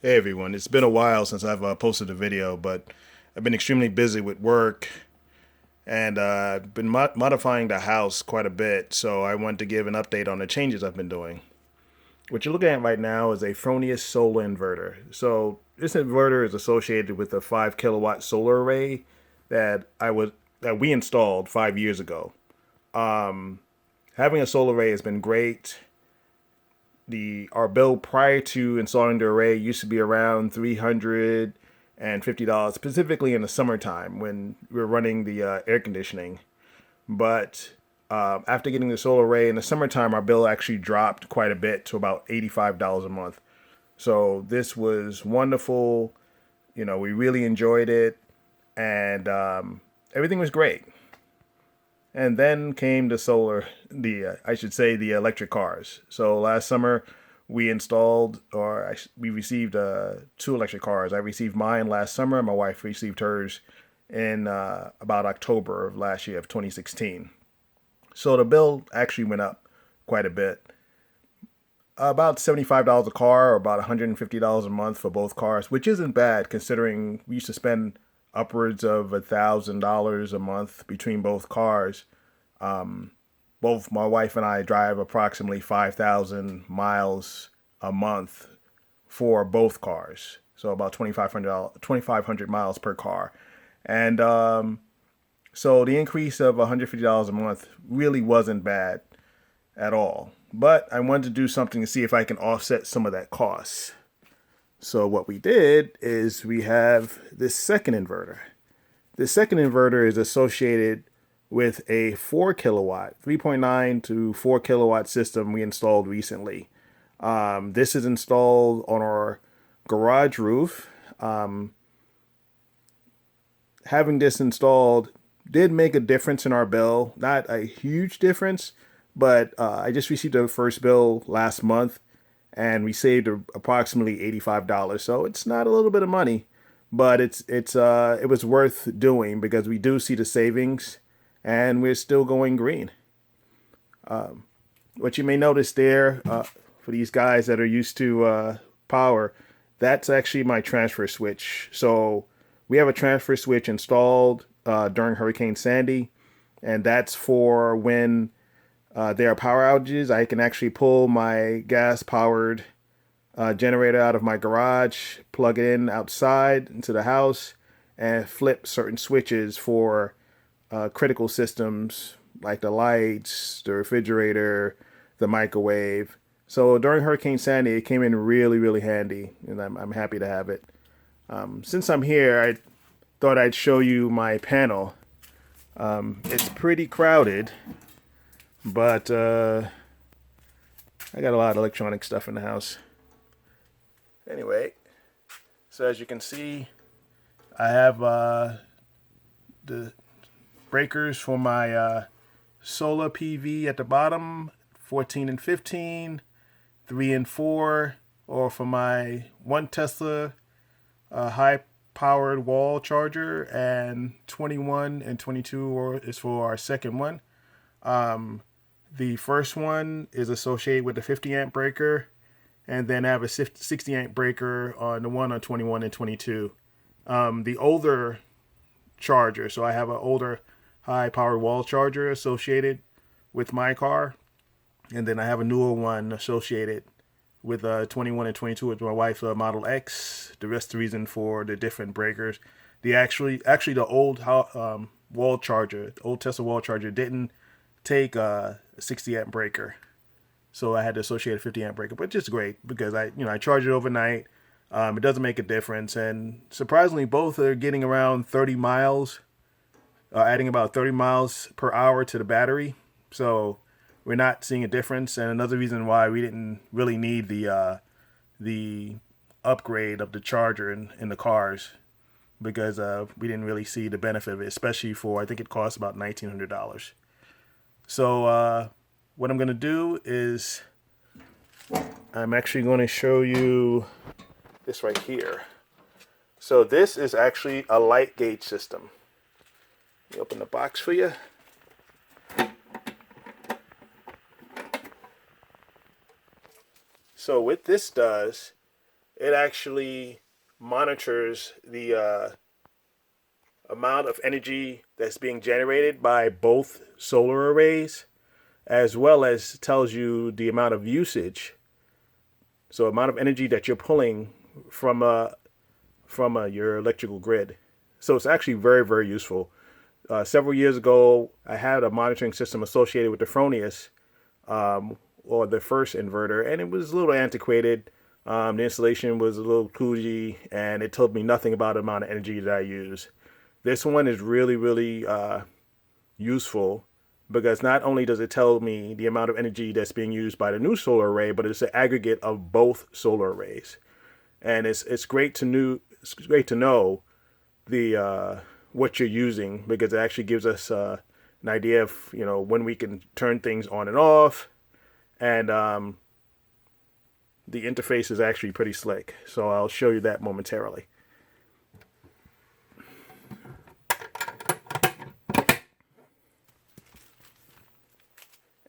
Hey everyone, it's been a while since I've posted a video, but I've been extremely busy with work and been modifying the house quite a bit, so I want to give an update on the changes I've been doing. What you're looking at right now is a Fronius solar inverter. So this inverter is associated with a 5 kilowatt solar array that we installed 5 years ago. Having a solar array has been great. The Our bill prior to installing the array used to be around $350, specifically in the summertime when we were running the air conditioning. But after getting the solar array in the summertime, our bill actually dropped quite a bit to about $85 a month. So this was wonderful. We really enjoyed it, and everything was great. And then came the solar, I should say, the electric cars. So last summer, we installed, we received two electric cars. I received mine last summer. My wife received hers in about October of last year, of 2016. So the bill actually went up quite a bit. About $75 a car, or about $150 a month for both cars, which isn't bad considering we used to spend upwards of $1,000 a month between both cars. Both my wife and I drive approximately 5,000 miles a month for both cars, so about 2,500 miles per car. And so the increase of $150 a month really wasn't bad at all. But I wanted to do something to see if I can offset some of that cost. So what we did is we have this second inverter. This second inverter is associated with a 4 kilowatt, 3.9 to 4 kilowatt system we installed recently. This is installed on our garage roof. Having this installed did make a difference in our bill. Not a huge difference, but I just received the first bill last month, and we saved approximately $85. So it's not a little bit of money, but it was worth doing because we do see the savings, and we're still going green. What you may notice there, for these guys that are used to power, that's actually my transfer switch. So we have a transfer switch installed during Hurricane Sandy, and that's for when there are power outages. I can actually pull my gas powered generator out of my garage, plug it in outside into the house, and flip certain switches for critical systems like the lights, the refrigerator, the microwave. So during Hurricane Sandy, it came in really, really handy, and I'm happy to have it. Since I'm here, I thought I'd show you my panel. It's pretty crowded, but I got a lot of electronic stuff in the house. Anyway, so as you can see, I have the breakers for my solar PV at the bottom, 14 and 15, 3 and 4, or for my 1 Tesla high powered wall charger, and 21 and 22 is for our second one. The first one is associated with the 50 amp breaker, and then I have a 60 amp breaker on the one on 21 and 22. The older charger, so I have an older high powered wall charger associated with my car, and then I have a newer one associated with 21 and 22 with my wife's Model X. The rest of the reason for the different breakers. The old wall charger, the old Tesla wall charger, didn't take a 60 amp breaker, so I had to associate a 50 amp breaker, which is great because I charge it overnight. It doesn't make a difference, and surprisingly, both are getting around 30 miles, adding about 30 miles per hour to the battery. So we're not seeing a difference, and another reason why we didn't really need the upgrade of the charger in the cars, because we didn't really see the benefit of it, especially for, I think it costs about $1,900. So what I'm going to do is I'm actually going to show you this right here. So this is actually a light gauge system. Let me open the box for you. So what this does it actually monitors the amount of energy that's being generated by both solar arrays, as well as tells you the amount of usage. So amount of energy that you're pulling from your electrical grid. So it's actually very, very useful. Several years ago, I had a monitoring system associated with the Fronius, or the first inverter, and it was a little antiquated. The installation was a little kludgy, and it told me nothing about the amount of energy that I use. This one is really, really useful because not only does it tell me the amount of energy that's being used by the new solar array, but it's an aggregate of both solar arrays, and it's great to know the what you're using, because it actually gives us an idea of when we can turn things on and off, and the interface is actually pretty slick. So I'll show you that momentarily.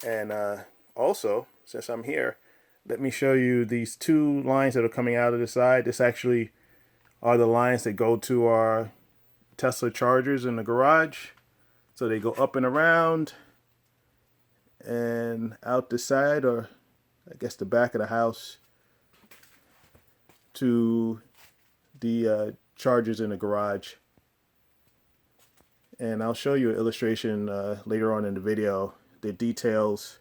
And also, since I'm here, let me show you these two lines that are coming out of the side. This actually are the lines that go to our Tesla chargers in the garage. So they go up and around and out the side, or I guess the back of the house, to the chargers in the garage. And I'll show you an illustration later on in the video that details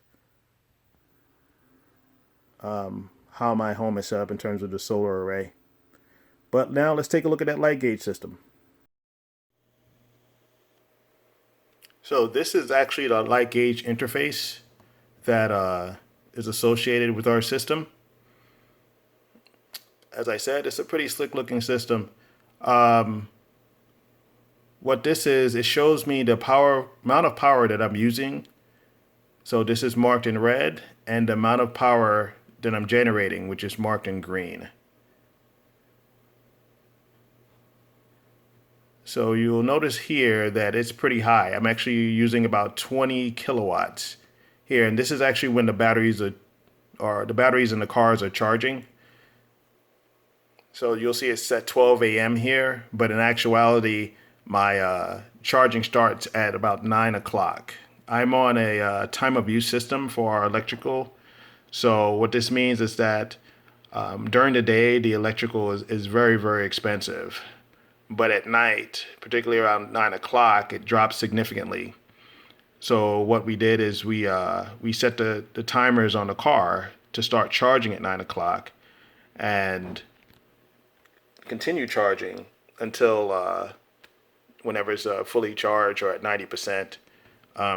how my home is set up in terms of the solar array. But now let's take a look at that light gauge system. So this is actually the light gauge interface that is associated with our system. As I said, it's a pretty slick looking system. What this is, it shows me the amount of power that I'm using. So this is marked in red, and the amount of power that I'm generating, which is marked in green. So you'll notice here that it's pretty high. I'm actually using about 20 kilowatts here, and this is actually when the batteries in the cars are charging. So you'll see it's set 12 a.m. here, but in actuality, my charging starts at about 9 o'clock. I'm on a time of use system for our electrical. So what this means is that during the day, the electrical is very, very expensive. But at night, particularly around 9 o'clock, it drops significantly. So what we did is we set the timers on the car to start charging at 9 o'clock and continue charging until whenever it's fully charged or at 90%.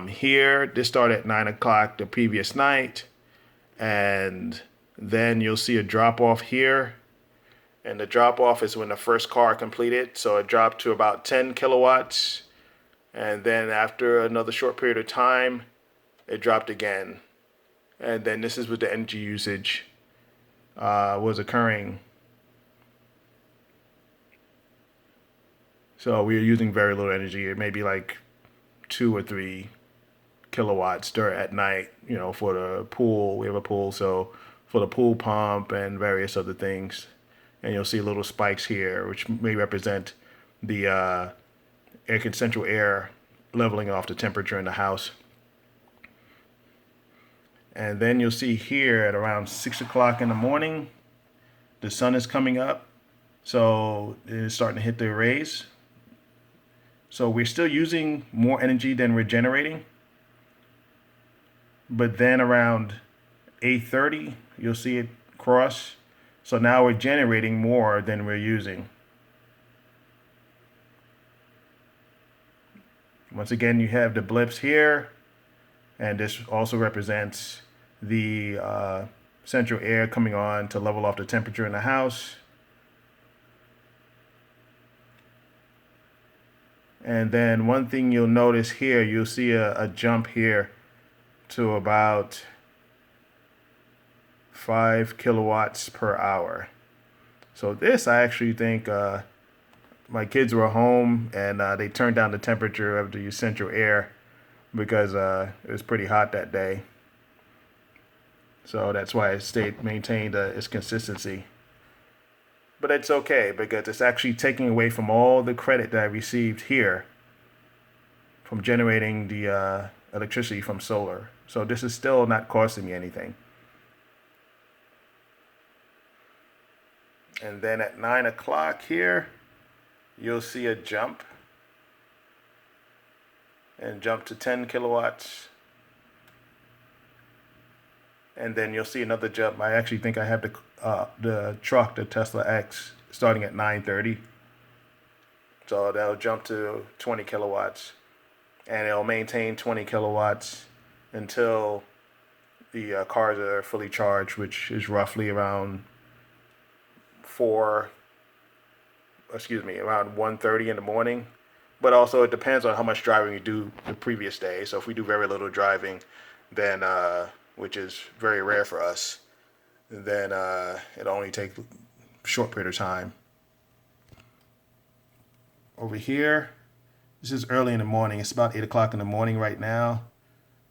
Here, this started at 9 o'clock the previous night, and then you'll see a drop off here. And the drop off is when the first car completed. So it dropped to about 10 kilowatts. And then after another short period of time, it dropped again. And then this is what the energy usage was occurring. So we are using very little energy. It may be like 2 or 3 kilowatts at night, for the pool. We have a pool, so for the pool pump and various other things. And you'll see little spikes here, which may represent the central air leveling off the temperature in the house. And then you'll see here at around 6 o'clock in the morning, the sun is coming up. So it's starting to hit the arrays. So we're still using more energy than we're generating. But then around 8:30, you'll see it cross. So now we're generating more than we're using. Once again, you have the blips here, and this also represents the central air coming on to level off the temperature in the house. And then one thing you'll notice here, you'll see a jump here to about 5 kilowatts per hour. So this, I actually think, my kids were home and they turned down the temperature of the central air because it was pretty hot that day. So that's why it maintained its consistency. but it's okay because it's actually taking away from all the credit that I received here from generating the electricity from solar. So this is still not costing me anything. And then at 9 o'clock here, you'll see a jump and jump to 10 kilowatts. And then you'll see another jump. I actually think I have the truck, the Tesla X, starting at 9:30. So that'll jump to 20 kilowatts. And it'll maintain 20 kilowatts until the cars are fully charged, which is roughly around around 1:30 in the morning. But also it depends on how much driving you do the previous day. So if we do very little driving, then which is very rare for us, then it'll only take a short period of time. Over here, this is early in the morning. It's about 8 o'clock in the morning right now.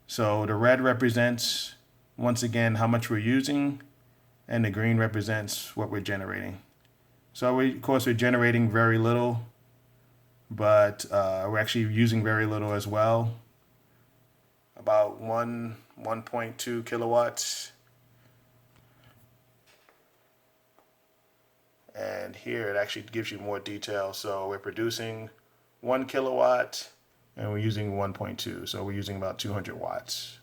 So the red represents, once again, how much we're using, and the green represents what we're generating. So of course, we're generating very little, but we're actually using very little as well. About 1.2 kilowatts. And here it actually gives you more detail. So we're producing 1 kilowatt and we're using 1.2. So we're using about 200 watts.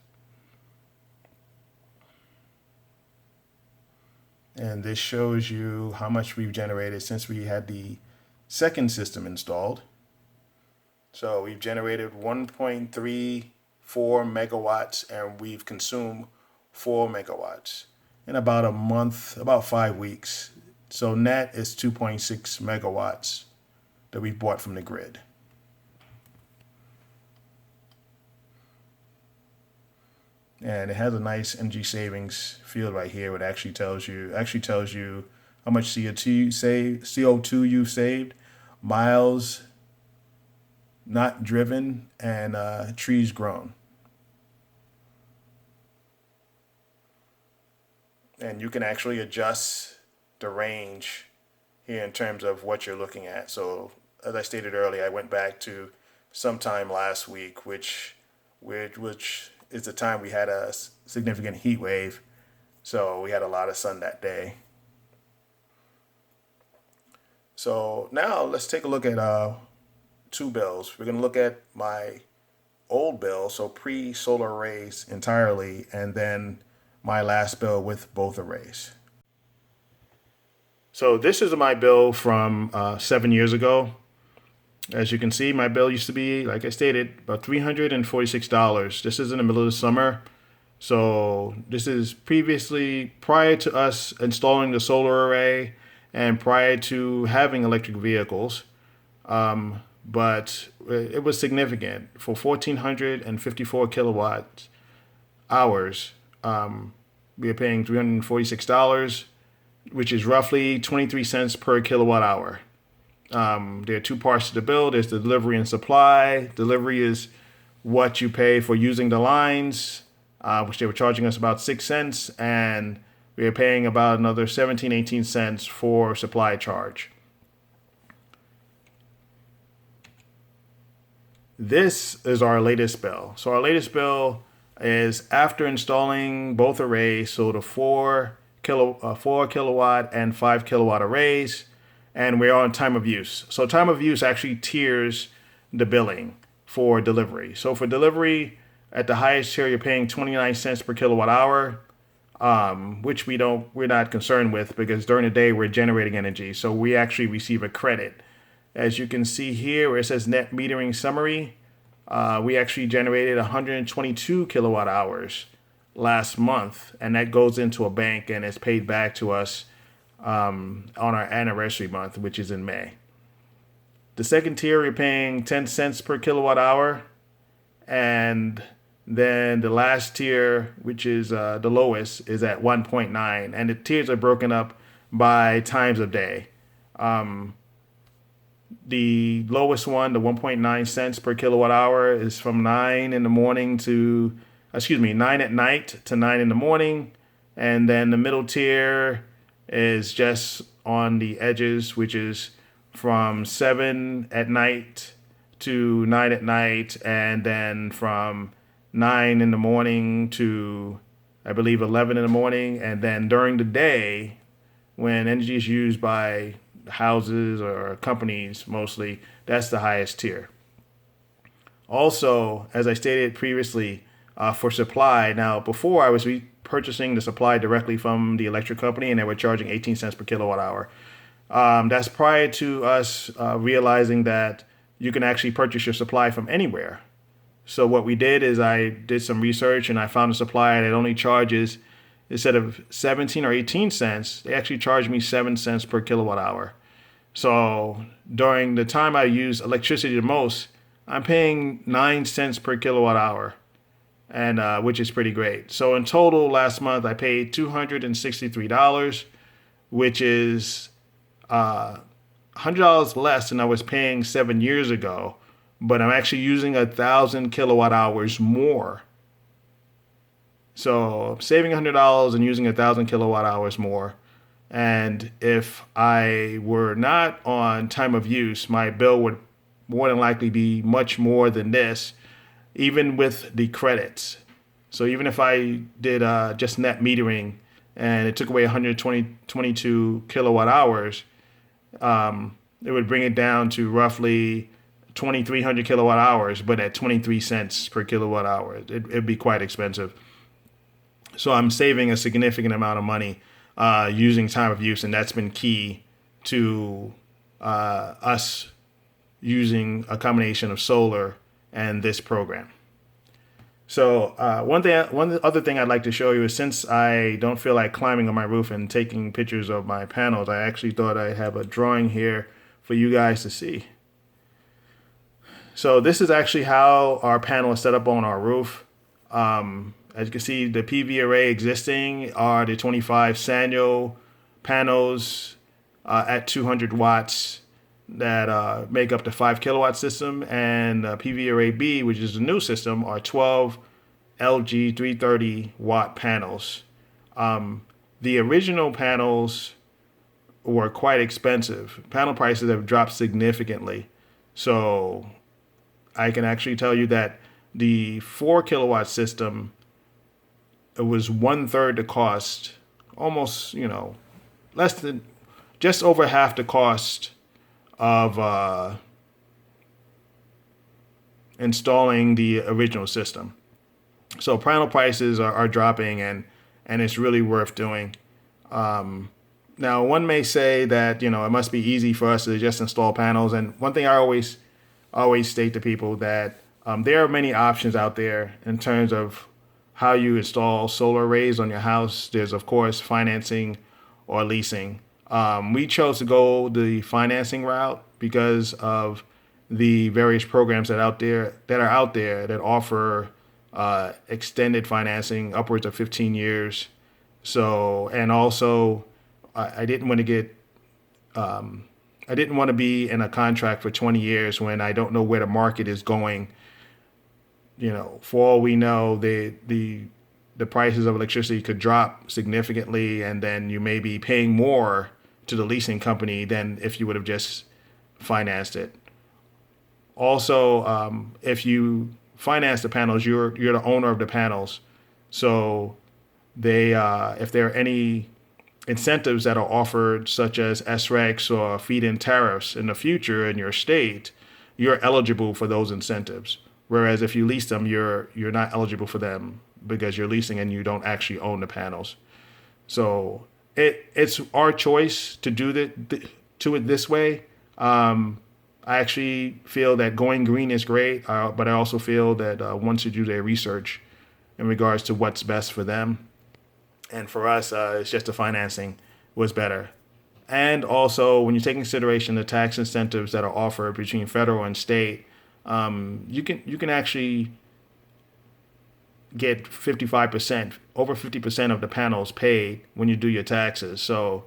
And this shows you how much we've generated since we had the second system installed. So we've generated 1.34 megawatts and we've consumed 4 megawatts in about a month, about 5 weeks. So net is 2.6 megawatts that we bought from the grid. And it has a nice energy savings field right here. It actually tells you how much CO2 you've saved, miles not driven, and trees grown. And you can actually adjust the range here in terms of what you're looking at. So as I stated earlier, I went back to sometime last week, which is the time we had a significant heat wave. So we had a lot of sun that day. So now let's take a look at two bills. We're going to look at my old bill, so pre-solar arrays entirely, and then my last bill with both arrays. So this is my bill from 7 years ago. As you can see, my bill used to be, like I stated, about $346. This is in the middle of the summer. So this is prior to us installing the solar array and prior to having electric vehicles. But it was significant. For 1,454 kilowatt hours, we are paying $346, which is roughly 23 cents per kilowatt hour. There are two parts to the bill. There's the delivery and supply. Delivery is what you pay for using the lines, which they were charging us about 6 cents, and we are paying about another 17, 18 cents for supply charge. This is our latest bill. So our latest bill is after installing both arrays, so the 4 kilowatt and 5 kilowatt arrays, and we're on time of use. So time of use actually tiers the billing for delivery. So for delivery, at the highest tier, you're paying 29 cents per kilowatt hour, which we're not concerned with because during the day we're generating energy. So we actually receive a credit. As you can see here where it says net metering summary, we actually generated 122 kilowatt hours last month, and that goes into a bank and is paid back to us on our anniversary month, which is in May. The second tier, we're paying 10 cents per kilowatt hour, and then the last tier, which is the lowest, is at 1.9, and the tiers are broken up by times of day. The lowest one, the 1.9 cents per kilowatt hour, is from 9 at night to 9 in the morning. And then the middle tier is just on the edges, which is from 7 at night to 9 at night, and then from 9 in the morning to, I believe, 11 in the morning. And then during the day, when energy is used by houses or companies mostly, that's the highest tier. Also, as I stated previously, for supply, now before I was purchasing the supply directly from the electric company, and they were charging 18 cents per kilowatt hour. That's prior to us realizing that you can actually purchase your supply from anywhere. So what we did is I did some research and I found a supplier that only charges, instead of 17 or 18 cents, they actually charge me 7 cents per kilowatt hour. So during the time I use electricity the most, I'm paying 9 cents per kilowatt hour, and which is pretty great. So in total, last month I paid $263, which is $100 less than I was paying 7 years ago, but I'm actually using 1,000 kilowatt hours more. So I'm saving $100 and using 1,000 kilowatt hours more. And if I were not on time of use, my bill would more than likely be much more than this, even with the credits. So even if I did just net metering and it took away 122 kilowatt hours, it would bring it down to roughly 2,300 kilowatt hours, but at 23 cents per kilowatt hour. It'd be quite expensive. So I'm saving a significant amount of money using time of use, and that's been key to us using a combination of solar and this program. So one other thing I'd like to show you is, since I don't feel like climbing on my roof and taking pictures of my panels, I actually thought I'd have a drawing here for you guys to see. So this is actually how our panel is set up on our roof. As you can see, the PV array existing are the 25 Sanyo panels at 200 watts that make up the 5 kilowatt system, and PV array B, which is the new system, are 12 LG 330 watt panels. The original panels were quite expensive. Panel prices have dropped significantly. So I can actually tell you that the 4 kilowatt system, it was 1/3 the cost, almost, less than, just over half the cost of installing the original system. So panel prices are dropping, and it's really worth doing. Now, one may say that, it must be easy for us to just install panels. And one thing I always state to people that there are many options out there in terms of how you install solar arrays on your house. There's, of course, financing or leasing. We chose to go the financing route because of the various programs that are out there that offer extended financing upwards of 15 years. So, and also, I didn't want to be in a contract for 20 years when I don't know where the market is going. For all we know, the prices of electricity could drop significantly, and then you may be paying more to the leasing company than if you would have just financed it. Also, if you finance the panels, you're the owner of the panels. So if there are any incentives that are offered, such as SRECs or feed-in tariffs in the future in your state, you're eligible for those incentives. Whereas if you lease them, you're not eligible for them because you're leasing and you don't actually own the panels. So it's our choice to do it this way. I actually feel that going green is great, but I also feel that one should do their research in regards to what's best for them. And for us, it's just the financing was better. And also, when you take into consideration the tax incentives that are offered between federal and state, you can actually get 55%, over 50% of the panels paid when you do your taxes. So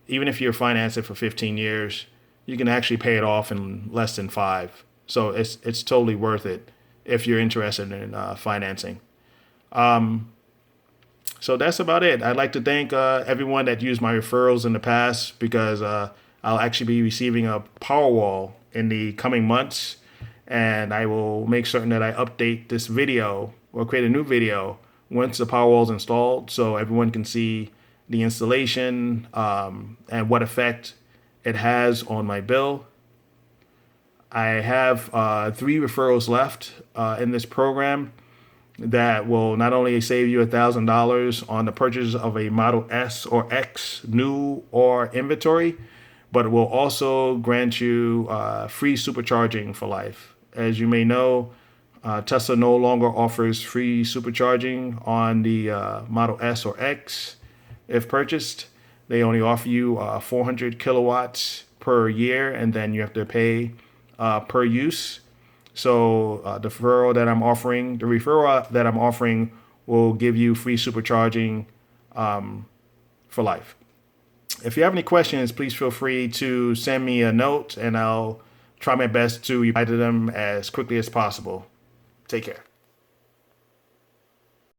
even if you're financed it for 15 years, you can actually pay it off in less than 5. So it's totally worth it if you're interested in financing. So that's about it. I'd like to thank everyone that used my referrals in the past, because I'll actually be receiving a Powerwall in the coming months, and I will make certain that I update this video or create a new video once the Powerwall is installed, so everyone can see the installation and what effect it has on my bill. I have 3 referrals left in this program that will not only save you $1,000 on the purchase of a Model S or X, new or inventory, but it will also grant you free supercharging for life. As you may know, Tesla no longer offers free supercharging on the Model S or X if purchased. They only offer you 400 kilowatts per year, and then you have to pay per use. So the referral that I'm offering will give you free supercharging for life. If you have any questions, please feel free to send me a note, and I'll try my best to reply to them as quickly as possible. Take care.